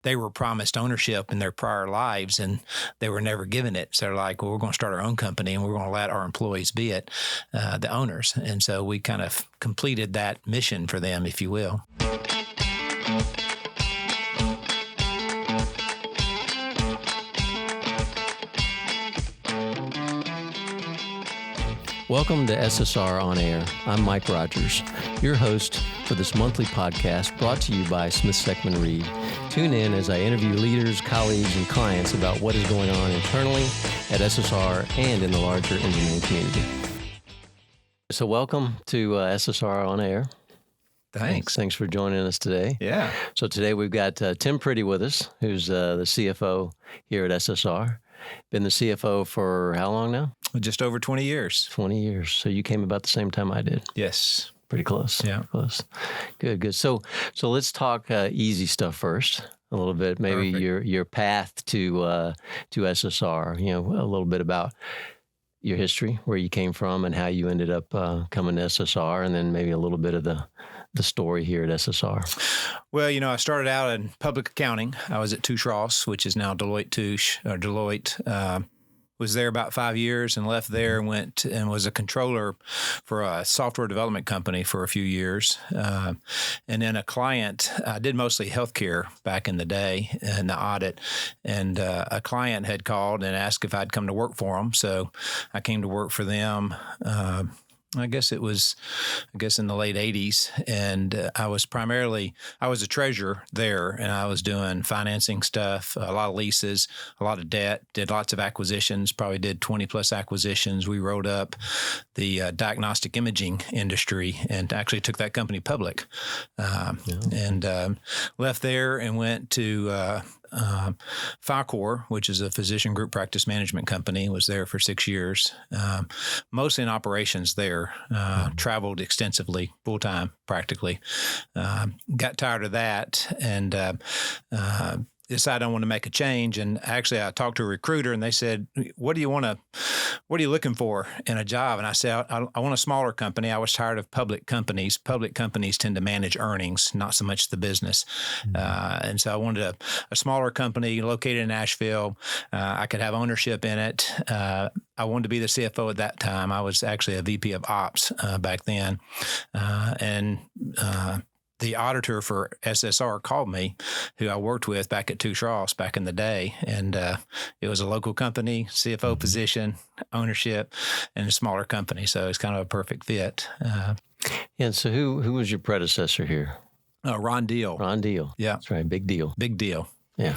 they were promised ownership in their prior lives and they were never given it. So they're like, well, we're going to start our own company and we're going to let our employees be it, the owners. And so we kind of completed that mission for them, if you will. Welcome to SSR On Air. I'm Mike Rogers, your host for this monthly podcast brought to you by Smith Seckman Reed. Tune in as I interview leaders, colleagues, and clients about what is going on internally at SSR and in the larger engineering community. So welcome to SSR On Air. Thanks. Thanks for joining us today. Yeah. So today we've got Tim Priddy with us, who's the CFO here at SSR. Been the CFO for how long now? Just over 20 years. 20 years. So you came about the same time I did. Yes. Pretty close. Yeah. Close. Good. So let's talk easy stuff first a little bit. Maybe Perfect. your path to SSR. You know, a little bit about your history, where you came from, and how you ended up coming to SSR, and then maybe a little bit of the story here at SSR. Well, you know, I started out in public accounting. I was at Touche Ross, which is now Deloitte Touche, or Deloitte. Was there about 5 years and left there and went and was a controller for a software development company for a few years. And then a client, I did mostly healthcare back in the day in the audit. And a client had called and asked if I'd come to work for them. So I came to work for them. I guess in the late 80s. And I was a treasurer there, and I was doing financing stuff, a lot of leases, a lot of debt, did lots of acquisitions, probably did 20 plus acquisitions. We rolled up the diagnostic imaging industry and actually took that company public. And left there and went to Falcor, which is a physician group practice management company, was there for 6 years, mostly in operations there, traveled extensively, full-time practically. Got tired of that and decided I want to make a change. And actually I talked to a recruiter and they said, what are you looking for in a job? And I said, I want a smaller company. I was tired of public companies. Public companies tend to manage earnings, not so much the business. And so I wanted a smaller company located in Nashville. I could have ownership in it. I wanted to be the CFO at that time. I was actually a VP of Ops back then. The auditor for SSR called me, who I worked with back at Touche Ross back in the day. And it was a local company, CFO position, ownership, and a smaller company. So it's kind of a perfect fit. And so who was your predecessor here? Ron Deal. Ron Deal. Yeah. That's right. Big deal. Big deal. Yeah.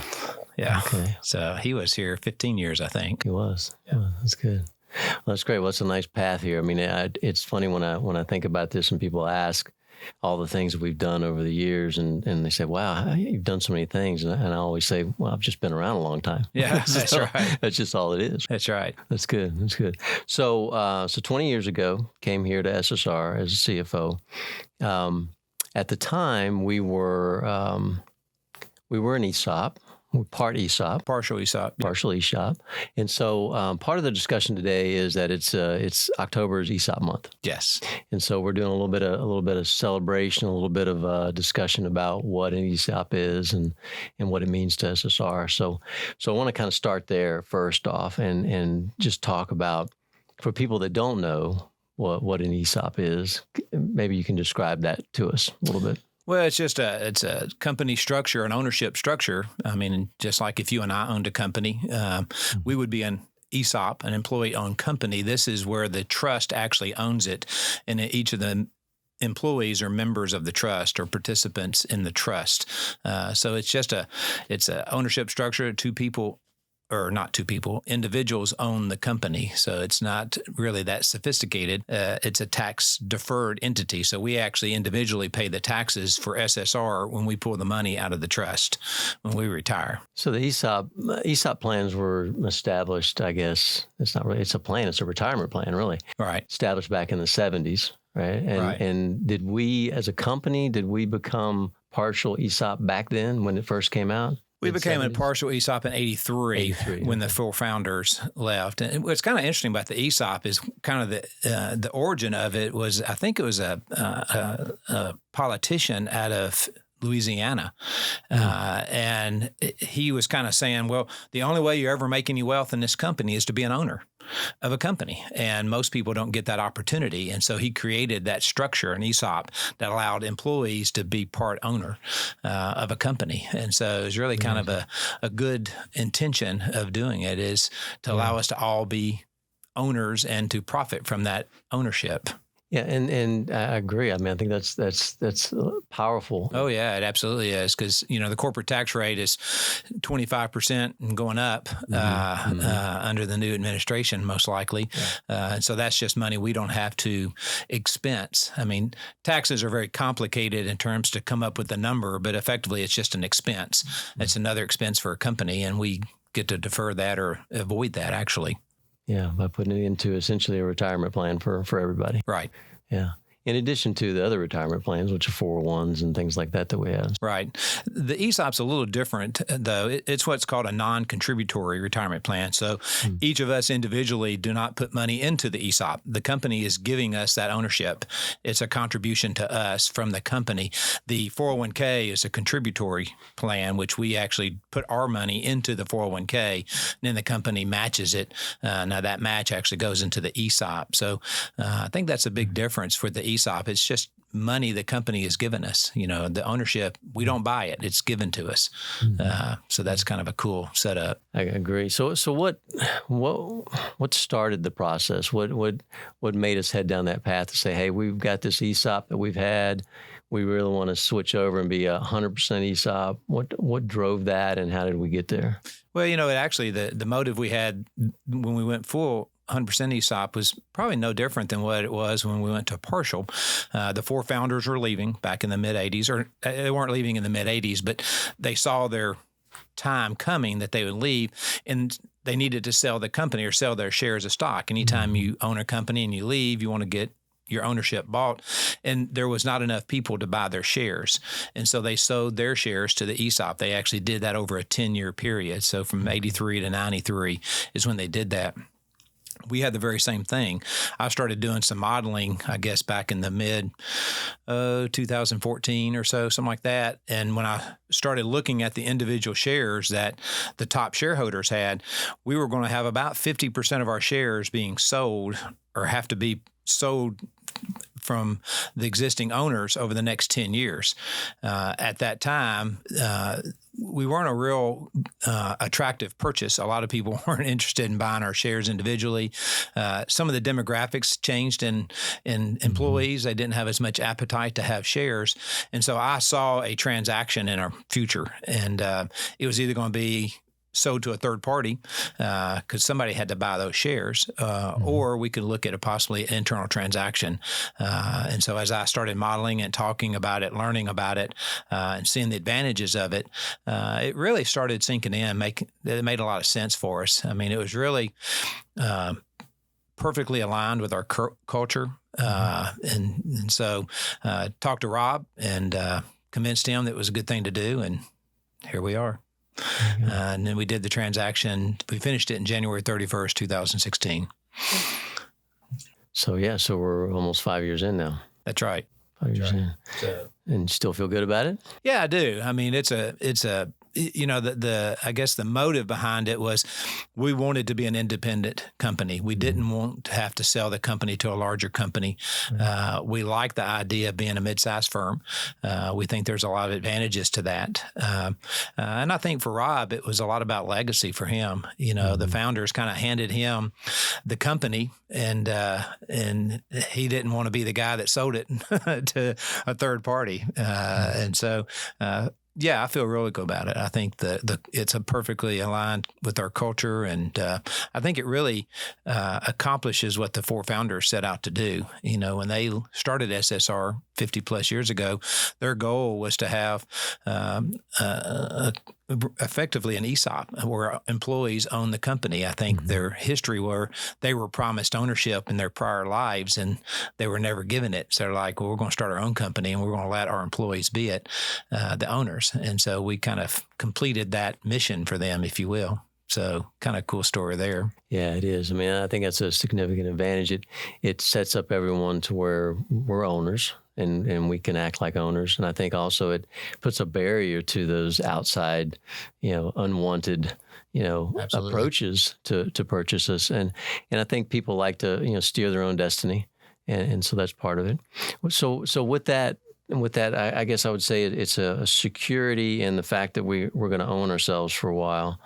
Yeah. Okay. So he was here 15 years, I think. He was. Yeah. Well, that's good. Well, that's great. Well, it's a nice path here. I mean, it's funny when I think about this and people ask all the things that we've done over the years, and they say, wow, you've done so many things. And I always say, well, I've just been around a long time. Yeah, that's right. That's just all it is. That's right. That's good. That's good. So 20 years ago, came here to SSR as a CFO. At the time, we were an ESOP. We're part ESOP. Partial ESOP. Yeah. Partial ESOP. And so part of the discussion today is that it's October's ESOP month. Yes. And so we're doing a little bit of celebration, a little bit of discussion about what an ESOP is and what it means to SSR. So I want to kind of start there first off and just talk about, for people that don't know what an ESOP is, maybe you can describe that to us a little bit. Well, it's a company structure, an ownership structure. I mean, just like if you and I owned a company, we would be an ESOP, an employee-owned company. This is where the trust actually owns it, and each of the employees are members of the trust or participants in the trust. So it's a ownership structure. Individuals own the company. So it's not really that sophisticated. It's a tax deferred entity. So we actually individually pay the taxes for SSR when we pull the money out of the trust when we retire. So the ESOP plans were established, I guess, it's a plan, it's a retirement plan, really. Right. Established back in the 70s, right? And did we, as a company, become partial ESOP back then when it first came out? We became a partial ESOP in 83 when the four founders left. And what's kind of interesting about the ESOP is kind of the origin of it was, I think it was a politician out of Louisiana. And he was kind of saying, well, the only way you ever make any wealth in this company is to be an owner of a company. And most people don't get that opportunity. And so he created that structure, an ESOP, that allowed employees to be part owner of a company. And so it was really kind of a good intention of doing it, is to allow us to all be owners and to profit from that ownership. Yeah, and I agree. I mean, I think that's powerful. Oh yeah, it absolutely is, because the corporate tax rate is 25% and going up under the new administration, most likely. Yeah. And so that's just money we don't have to expense. I mean, taxes are very complicated in terms to come up with the number, but effectively it's just an expense. It's another expense for a company, and we get to defer that or avoid that, actually. Yeah, by putting it into essentially a retirement plan for everybody. Right. Yeah. In addition to the other retirement plans, which are 401s and things like that we have. Right. The ESOP's a little different, though. It's what's called a non-contributory retirement plan. So each of us individually do not put money into the ESOP. The company is giving us that ownership. It's a contribution to us from the company. The 401k is a contributory plan, which we actually put our money into the 401k, and then the company matches it. Now, that match actually goes into the ESOP. So I think that's a big difference for the ESOP. It's just money the company has given us. The ownership, we don't buy it; it's given to us. So that's kind of a cool setup. I agree. So what started the process? What made us head down that path to say, hey, we've got this ESOP that we've had. We really want to switch over and be 100% ESOP. What drove that, and how did we get there? Well, actually, the motive we had when we went full 100% ESOP was probably no different than what it was when we went to partial. The four founders were leaving back in the mid-'80s, or they weren't leaving in the mid-'80s, but they saw their time coming that they would leave, and they needed to sell the company or sell their shares of stock. Anytime you own a company and you leave, you want to get your ownership bought, and there was not enough people to buy their shares. And so they sold their shares to the ESOP. They actually did that over a 10-year period. So from 83 to 93 is when they did that. We had the very same thing. I started doing some modeling, I guess, back in the mid 2014 or so, something like that. And when I started looking at the individual shares that the top shareholders had, we were going to have about 50% of our shares being sold or have to be sold from the existing owners over the next 10 years. At that time, we weren't a real attractive purchase. A lot of people weren't interested in buying our shares individually. Some of the demographics changed in employees. They didn't have as much appetite to have shares. And so I saw a transaction in our future, and it was either going to be sold to a third party because somebody had to buy those shares, or we could look at a possibly internal transaction. And so as I started modeling and talking about it, learning about it, and seeing the advantages of it, it really started sinking in. It made a lot of sense for us. I mean, it was really perfectly aligned with our culture. And so talked to Rob and convinced him that it was a good thing to do, and here we are. And then we did the transaction. We finished it in January 31st, 2016. So we're almost 5 years in now. That's right. 5 years in. And you still feel good about it? Yeah, I do. I mean, it's a I guess the motive behind it was we wanted to be an independent company. We didn't want to have to sell the company to a larger company. We like the idea of being a mid-sized firm. We think there's a lot of advantages to that. And I think for Rob, it was a lot about legacy for him. The founders kind of handed him the company, and he didn't want to be the guy that sold it to a third party. And so yeah, I feel really good about it. I think it's perfectly aligned with our culture, and I think it really accomplishes what the four founders set out to do. When they started SSR 50 plus years ago, their goal was to have effectively an ESOP where employees own the company. I think their history were they were promised ownership in their prior lives and they were never given it. So they're like, well, we're going to start our own company and we're going to let our employees be it, the owners. And so we kind of completed that mission for them, if you will. So kind of cool story there. Yeah, it is. I mean, I think that's a significant advantage. It sets up everyone to where we're owners and we can act like owners. And I think also it puts a barrier to those outside, unwanted, approaches to purchase us. And I think people like to, steer their own destiny. And so that's part of it. So with that, I guess I would say it's a security in the fact that we're going to own ourselves for a while.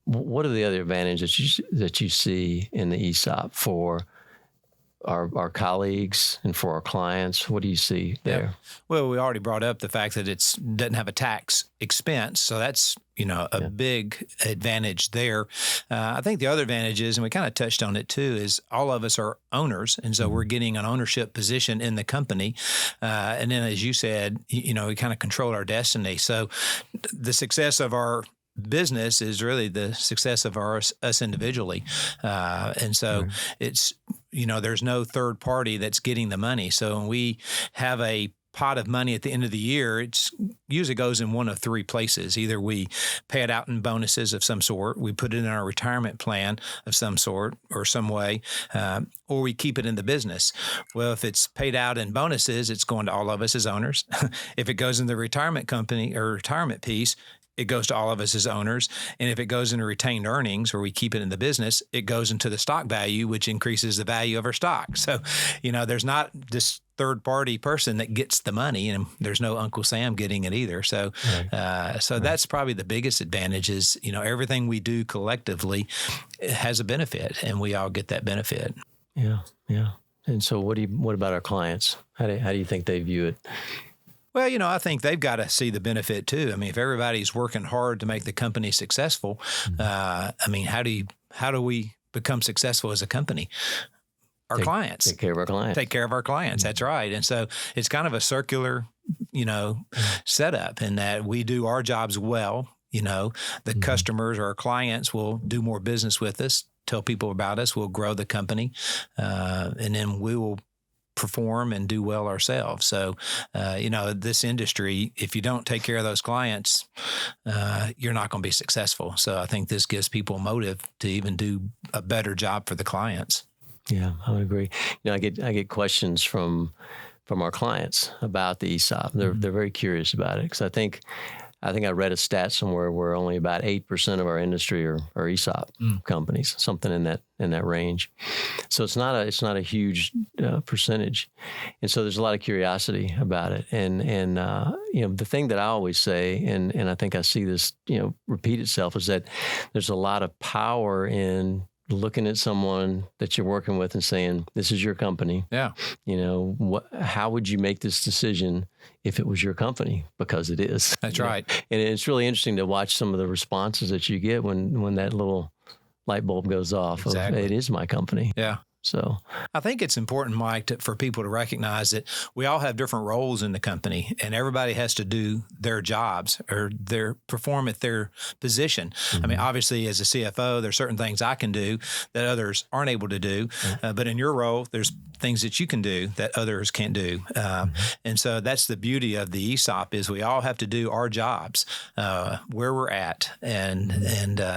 What are the other advantages that you see in the ESOP for our colleagues and for our clients? What do you see there? Yeah. Well, we already brought up the fact that it doesn't have a tax expense. So that's, a big advantage there. I think the other advantage is, and we kind of touched on it too, is all of us are owners. And so we're getting an ownership position in the company. And then, as you said, we kind of control our destiny. So the success of our business is really the success of us individually. And so it's, there's no third party that's getting the money. So when we have a pot of money at the end of the year, it usually goes in one of three places. Either we pay it out in bonuses of some sort, we put it in our retirement plan of some sort or some way, or we keep it in the business. Well, if it's paid out in bonuses, it's going to all of us as owners. If it goes in the retirement company or retirement piece, it goes to all of us as owners. And if it goes into retained earnings, where we keep it in the business, it goes into the stock value, which increases the value of our stock. So, there's not this third party person that gets the money, and there's no Uncle Sam getting it either. So, that's probably the biggest advantage is, everything we do collectively has a benefit, and we all get that benefit. Yeah. Yeah. And so what about our clients? How do you think they view it? Well, I think they've got to see the benefit too. I mean, if everybody's working hard to make the company successful, how do we become successful as a company? Our clients. Take care of our clients. Take care of our clients. That's right. And so it's kind of a circular, setup in that we do our jobs well. The customers or our clients will do more business with us, tell people about us, we'll grow the company, and then we will perform and do well ourselves. So, this industry, if you don't take care of those clients, you're not going to be successful. So I think this gives people motive to even do a better job for the clients. Yeah, I would agree. I get questions from our clients about the ESOP. They're very curious about it because I think I read a stat somewhere where only about 8% of our industry are ESOP companies, something in that range. So it's not a huge percentage, and so there's a lot of curiosity about it. And the thing that I always say, and I think I see this repeat itself, is that there's a lot of power in looking at someone that you're working with and saying, "This is your company." Yeah. How would you make this decision if it was your company? Because it is. That's right. And it's really interesting to watch some of the responses that you get when that little light bulb goes off. Exactly. Of, it is my company. Yeah. So I think it's important, Mike, for people to recognize that we all have different roles in the company, and everybody has to do their jobs or perform at their position. I mean, obviously, as a CFO, there's certain things I can do that others aren't able to do. But in your role, there's things that you can do that others can't do. And so that's the beauty of the ESOP is we all have to do our jobs where we're at. And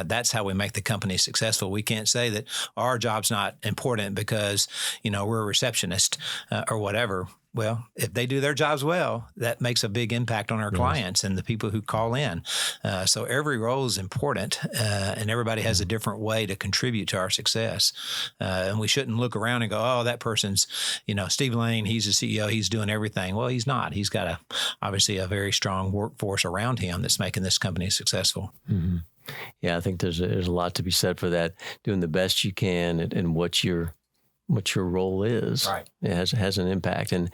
that's how we make the company successful. We can't say that our job's not important because, we're a receptionist or whatever. Well, if they do their jobs well, that makes a big impact on our clients and the people who call in. So every role is important, and everybody has a different way to contribute to our success. And we shouldn't look around and go, "Oh, that person's, Steve Lane, he's a CEO, he's doing everything." Well, he's not. He's got obviously a very strong workforce around him that's making this company successful. Mm-hmm. Yeah, I think there's a lot to be said for that. Doing the best you can and what your role is. Right. It has an impact. And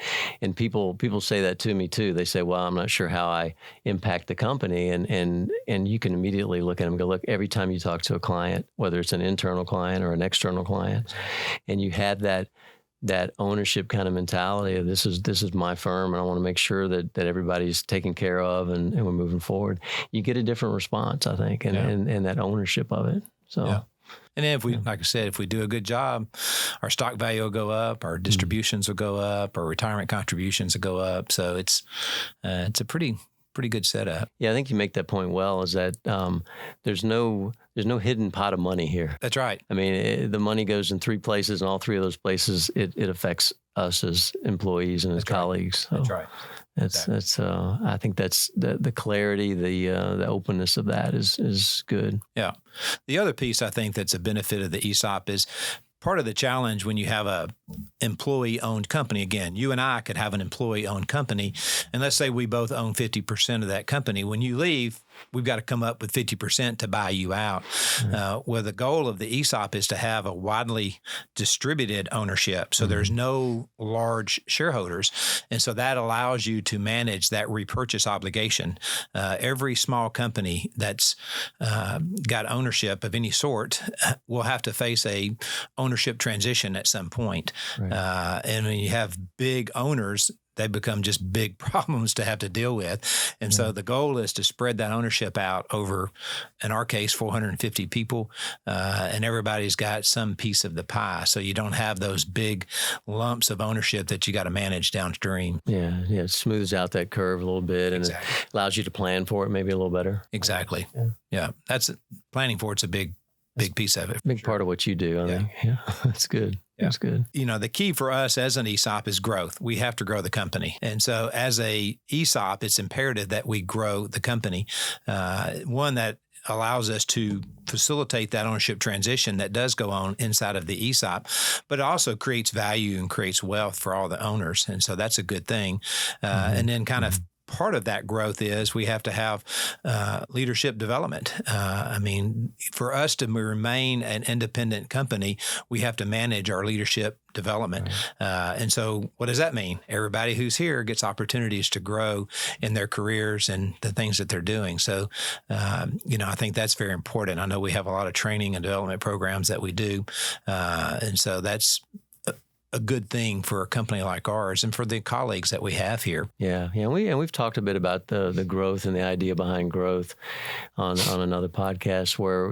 people say that to me too. They say, "Well, I'm not sure how I impact the company." And you can immediately look at them and go, "Look, every time you talk to a client, whether it's an internal client or an external client, and you have that ownership kind of mentality of this is my firm, and I want to make sure that everybody's taken care of and we're moving forward," you get a different response, I think, and that ownership of it. So. Yeah. And then like I said, if we do a good job, our stock value will go up, our distributions will go up, our retirement contributions will go up. So it's a pretty pretty good setup. Yeah, I think you make that point well, is that there's no hidden pot of money here. That's right. I mean, the money goes in three places, and all three of those places, it affects us as employees and as colleagues. So that's right. That's I think that's the clarity, the openness of that is good. Yeah. The other piece I think that's a benefit of the ESOP is part of the challenge when you have a employee-owned company. Again, you and I could have an employee-owned company, and let's say we both own 50% of that company. When you leave, we've got to come up with 50% to buy you out. Well, the goal of the ESOP is to have a widely distributed ownership. So there's no large shareholders. And so that allows you to manage that repurchase obligation. Every small company that's got ownership of any sort will have to face a ownership transition at some point. Right. And when you have big owners, they become just big problems to have to deal with. And so the goal is to spread that ownership out over, in our case, 450 people, and everybody's got some piece of the pie. So you don't have those big lumps of ownership that you got to manage downstream. Yeah, it smooths out that curve a little bit, and it allows you to plan for it maybe a little better. Exactly. Yeah. That's planning for it's a big piece of it. Big part of what you do, I think. Yeah, that's good. Yeah. That's good. You know, the key for us as an ESOP is growth. We have to grow the company. And so as a ESOP, it's imperative that we grow the company. One that allows us to facilitate that ownership transition that does go on inside of the ESOP, but it also creates value and creates wealth for all the owners. And so that's a good thing. And then kind of part of that growth is we have to have leadership development. I mean, for us to remain an independent company, we have to manage our leadership development. And so what does that mean? Everybody who's here gets opportunities to grow in their careers and the things that they're doing. So, I think that's very important. I know we have a lot of training and development programs that we do. And so that's a good thing for a company like ours and for the colleagues that we have here. Yeah. We've talked a bit about the growth and the idea behind growth on another podcast where,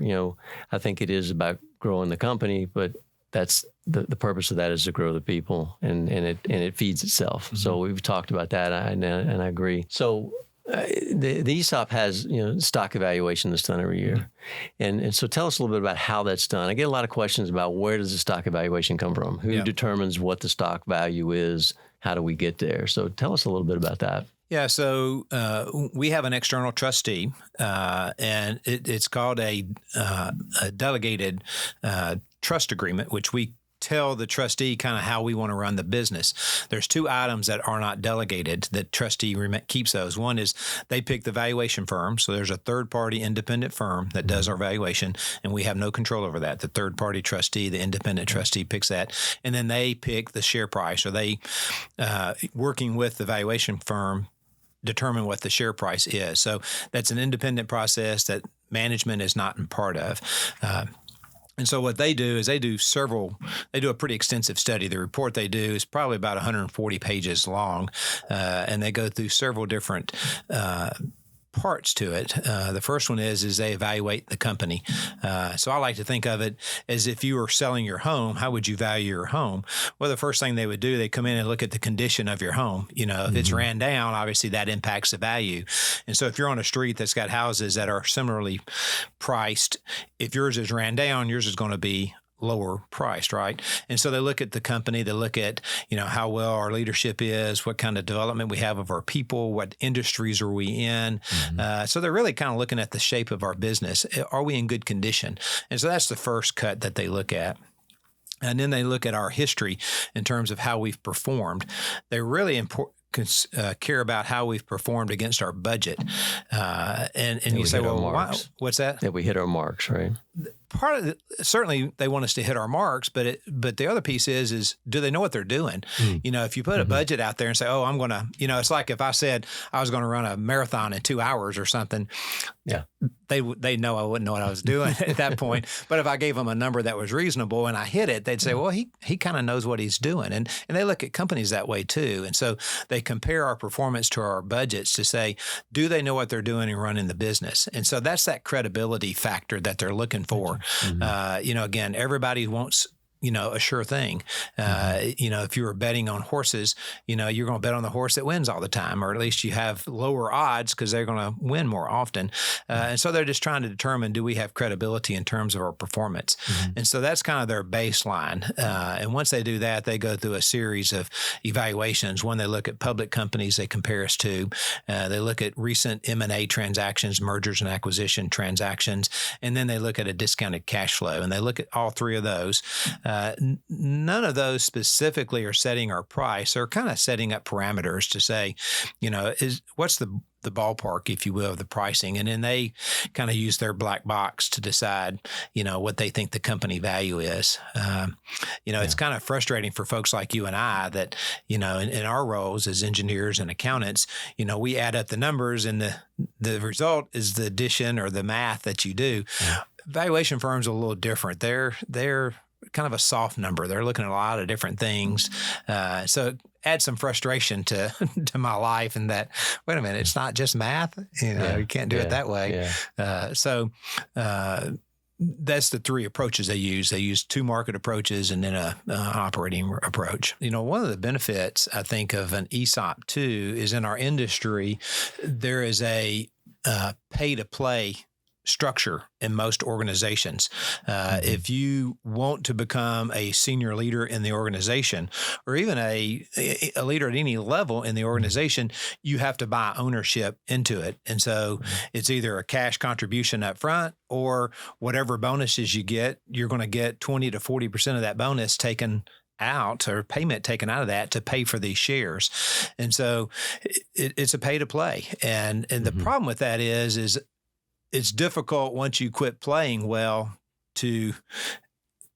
I think it is about growing the company, but that's the purpose of that is to grow the people and it feeds itself. Mm-hmm. So we've talked about that and I agree. So the ESOP has, stock evaluation that's done every year. And so tell us a little bit about how that's done. I get a lot of questions about where does the stock evaluation come from? Who determines what the stock value is? How do we get there? So tell us a little bit about that. Yeah, so we have an external trustee, and it's called a delegated trust agreement, which we tell the trustee kind of how we want to run the business. There's two items that are not delegated. The trustee keeps those. One is they pick the valuation firm. So there's a third-party independent firm that does our valuation, and we have no control over that. The third-party trustee, the independent trustee picks that, and then they pick the share price. Or they, working with the valuation firm, determine what the share price is. So that's an independent process that management is not in part of. And so what they do is they do a pretty extensive study. The report they do is probably about 140 pages long, and they go through several different parts to it. The first one is they evaluate the company. So I like to think of it as if you were selling your home, how would you value your home? Well, the first thing they would do, they come in and look at the condition of your home. If it's ran down, obviously that impacts the value. And so if you're on a street that's got houses that are similarly priced, if yours is ran down, yours is going to be lower priced, right? And so they look at the company, they look at, how well our leadership is, what kind of development we have of our people, what industries are we in. So they're really kind of looking at the shape of our business. Are we in good condition? And so that's the first cut that they look at. And then they look at our history in terms of how we've performed. They're really care about how we've performed against our budget. And you say, well, why, what's that? That we hit our marks, right? Part of it, certainly they want us to hit our marks, but the other piece is do they know what they're doing? If you put a budget out there and say, oh, I'm going to, it's like if I said I was going to run a marathon in 2 hours or something. Yeah. They know I wouldn't know what I was doing at that point. But if I gave them a number that was reasonable and I hit it, they'd say, well, he kind of knows what he's doing. And they look at companies that way too. And so they compare our performance to our budgets to say, do they know what they're doing and running the business? And so that's that credibility factor that they're looking for. Again, everybody wants a sure thing. If you were betting on horses, you're going to bet on the horse that wins all the time, or at least you have lower odds because they're going to win more often. And so they're just trying to determine, do we have credibility in terms of our performance? And so that's kind of their baseline. And once they do that, they go through a series of evaluations. One, they look at public companies they compare us to. They look at recent M&A transactions, mergers and acquisition transactions, and then they look at a discounted cash flow. And they look at all three of those. None of those specifically are setting our price. They're kind of setting up parameters to say, what's the ballpark, if you will, of the pricing. And then they kind of use their black box to decide, what they think the company value is. It's kind of frustrating for folks like you and I that, in our roles as engineers and accountants, we add up the numbers and the result is the addition or the math that you do. Yeah. Valuation firms are a little different. They're kind of a soft number. They're looking at a lot of different things. So it adds some frustration to my life in that, wait a minute, it's not just math. You can't do it that way. Yeah. So that's the three approaches they use. They use two market approaches and then an operating approach. One of the benefits, I think, of an ESOP too is in our industry, there is a pay-to-play structure in most organizations. If you want to become a senior leader in the organization, or even a leader at any level in the organization, you have to buy ownership into it. And so it's either a cash contribution up front or whatever bonuses you get, you're going to get 20 to 40% of that bonus taken out or payment taken out of that to pay for these shares. And so it's a pay to play. And the problem with that is it's difficult once you quit playing well to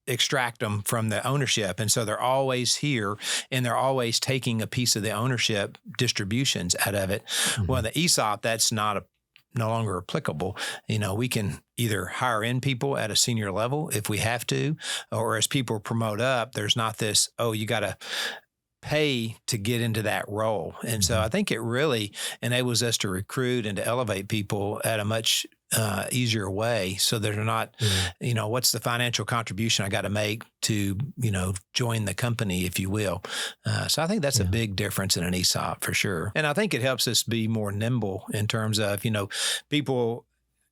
extract them from the ownership. And so they're always here and they're always taking a piece of the ownership distributions out of it. Well, the ESOP, that's no longer applicable. We can either hire in people at a senior level if we have to, or as people promote up, there's not this, you got to pay to get into that role. And so I think it really enables us to recruit and to elevate people at a much easier way so they're not, what's the financial contribution I got to make to, join the company, if you will. So I think that's a big difference in an ESOP for sure. And I think it helps us be more nimble in terms of, people,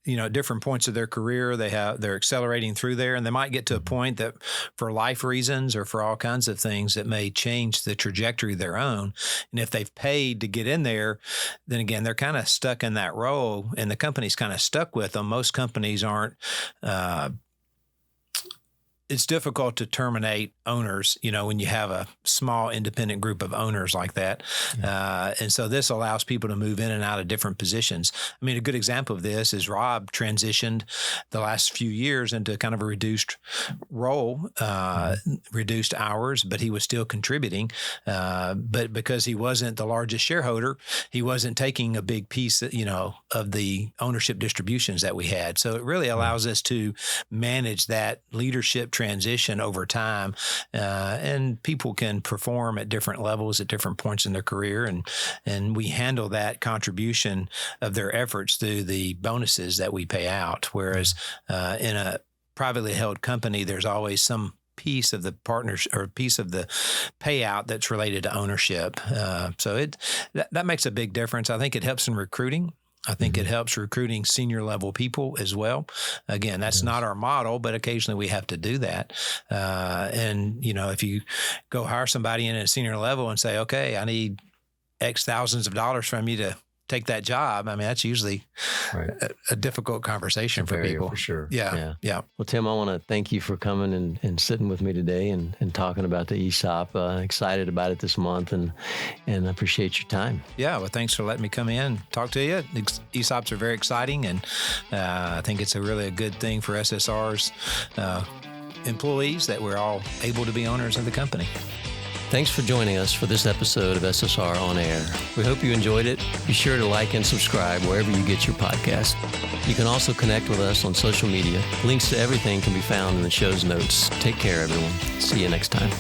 at different points of their career, they're accelerating through there, and they might get to a point that for life reasons or for all kinds of things that may change the trajectory of their own. And if they've paid to get in there, then again, they're kind of stuck in that role and the company's kind of stuck with them. Most companies aren't, it's difficult to terminate owners, when you have a small independent group of owners like that. And so this allows people to move in and out of different positions. I mean, a good example of this is Rob transitioned the last few years into kind of a reduced role, reduced hours, but he was still contributing. But because he wasn't the largest shareholder, he wasn't taking a big piece, of the ownership distributions that we had. So it really allows us to manage that leadership transition over time, and people can perform at different levels at different points in their career, and we handle that contribution of their efforts through the bonuses that we pay out. Whereas in a privately held company, there's always some piece of the partners or piece of the payout that's related to ownership. So that makes a big difference. I think it helps in recruiting. I think it helps recruiting senior level people as well. Again, that's not our model, but occasionally we have to do that. And, if you go hire somebody in at a senior level and say, okay, I need X thousands of dollars from you to take that job, I mean, that's usually a difficult conversation for people. For sure. Yeah. Well, Tim, I want to thank you for coming and sitting with me today and talking about the ESOP. Excited about it this month and I appreciate your time. Yeah. Well, thanks for letting me come in and talk to you. ESOPs are very exciting, and I think it's a good thing for SSR's employees that we're all able to be owners of the company. Thanks for joining us for this episode of SSR On Air. We hope you enjoyed it. Be sure to like and subscribe wherever you get your podcast. You can also connect with us on social media. Links to everything can be found in the show's notes. Take care, everyone. See you next time.